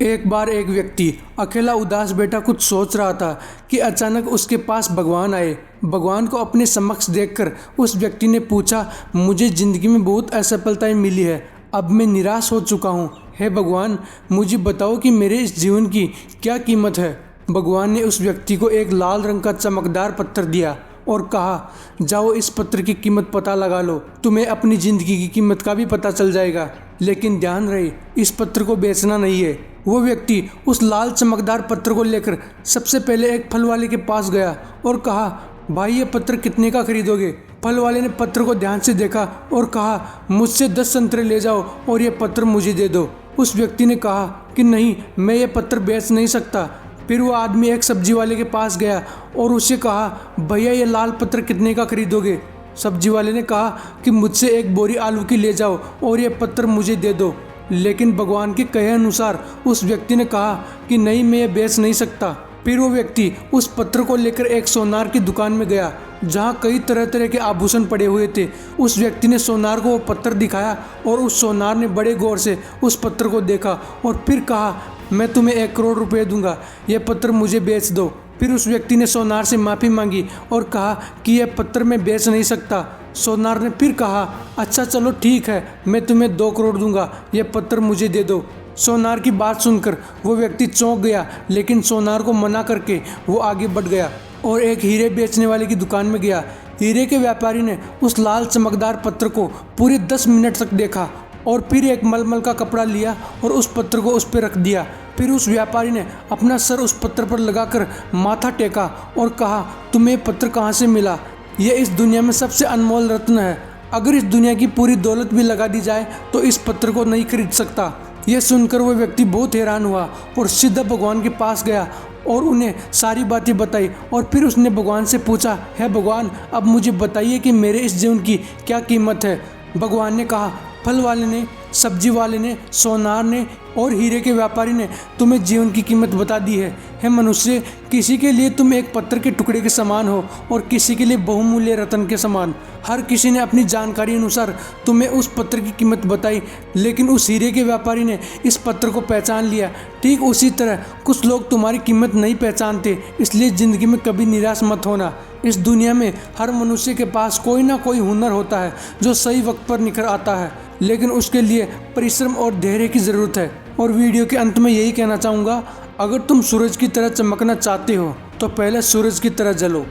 एक बार एक व्यक्ति अकेला उदास बैठा कुछ सोच रहा था कि अचानक उसके पास भगवान आए। भगवान को अपने समक्ष देखकर उस व्यक्ति ने पूछा, मुझे ज़िंदगी में बहुत असफलताएं मिली है, अब मैं निराश हो चुका हूँ। हे भगवान, मुझे बताओ कि मेरे इस जीवन की क्या कीमत है। भगवान ने उस व्यक्ति को एक लाल रंग का चमकदार पत्थर दिया और कहा, जाओ इस पत्थर की कीमत पता लगा लो, तुम्हें अपनी ज़िंदगी की कीमत का भी पता चल जाएगा। लेकिन ध्यान रहे, इस पत्थर को बेचना नहीं है। वो व्यक्ति उस लाल चमकदार पत्थर को लेकर सबसे पहले एक फल वाले के पास गया और कहा, भाई ये पत्थर कितने का खरीदोगे। फल वाले ने पत्थर को ध्यान से देखा और कहा, मुझसे 10 संतरे ले जाओ और ये पत्थर मुझे दे दो। उस व्यक्ति ने कहा कि नहीं, मैं ये पत्थर बेच नहीं सकता। फिर वो आदमी एक सब्जी वाले के पास गया और उससे कहा, भैया ये लाल पत्थर कितने का खरीदोगे। सब्जी वाले ने कहा कि मुझसे एक बोरी आलू की ले जाओ और ये पत्थर मुझे दे दो। लेकिन भगवान के कहे अनुसार उस व्यक्ति ने कहा कि नहीं, मैं ये बेच नहीं सकता। फिर वो व्यक्ति उस पत्थर को लेकर एक सोनार की दुकान में गया जहाँ कई तरह तरह के आभूषण पड़े हुए थे। उस व्यक्ति ने सोनार को वो पत्थर दिखाया और उस सोनार ने बड़े गौर से उस पत्थर को देखा और फिर कहा, मैं तुम्हें 1 करोड़ रुपए दूंगा, यह पत्थर मुझे बेच दो। फिर उस व्यक्ति ने सोनार से माफ़ी मांगी और कहा कि यह पत्थर मैं बेच नहीं सकता। सोनार ने फिर कहा, अच्छा चलो ठीक है, मैं तुम्हें 2 करोड़ दूंगा, यह पत्थर मुझे दे दो। सोनार की बात सुनकर वो व्यक्ति चौंक गया, लेकिन सोनार को मना करके वो आगे बढ़ गया और एक हीरे बेचने वाले की दुकान में गया। हीरे के व्यापारी ने उस लाल चमकदार पत्थर को पूरे 10 मिनट तक देखा और फिर एक मलमल का कपड़ा लिया और उस पत्थर को उस पर रख दिया। फिर उस व्यापारी ने अपना सर उस पत्थर पर लगाकर माथा टेका और कहा, तुम्हें पत्थर कहाँ से मिला। ये इस दुनिया में सबसे अनमोल रत्न है। अगर इस दुनिया की पूरी दौलत भी लगा दी जाए तो इस पत्थर को नहीं खरीद सकता। यह सुनकर वो व्यक्ति बहुत हैरान हुआ और सीधा भगवान के पास गया और उन्हें सारी बातें बताई। और फिर उसने भगवान से पूछा, हे भगवान, अब मुझे बताइए कि मेरे इस जीवन की क्या कीमत है। भगवान ने कहा, फल वाले ने, सब्जी वाले ने, सोनार ने और हीरे के व्यापारी ने तुम्हें जीवन की कीमत बता दी है। हे मनुष्य, किसी के लिए तुम एक पत्थर के टुकड़े के समान हो और किसी के लिए बहुमूल्य रत्न के समान। हर किसी ने अपनी जानकारी अनुसार तुम्हें उस पत्थर की कीमत बताई, लेकिन उस हीरे के व्यापारी ने इस पत्थर को पहचान लिया। ठीक उसी तरह कुछ लोग तुम्हारी कीमत नहीं पहचानते, इसलिए ज़िंदगी में कभी निराश मत होना। इस दुनिया में हर मनुष्य के पास कोई ना कोई हुनर होता है जो सही वक्त पर निखर आता है, लेकिन उसके लिए परिश्रम और धैर्य की ज़रूरत है। और वीडियो के अंत में यही कहना चाहूँगा, अगर तुम सूरज की तरह चमकना चाहते हो तो पहले सूरज की तरह जलो।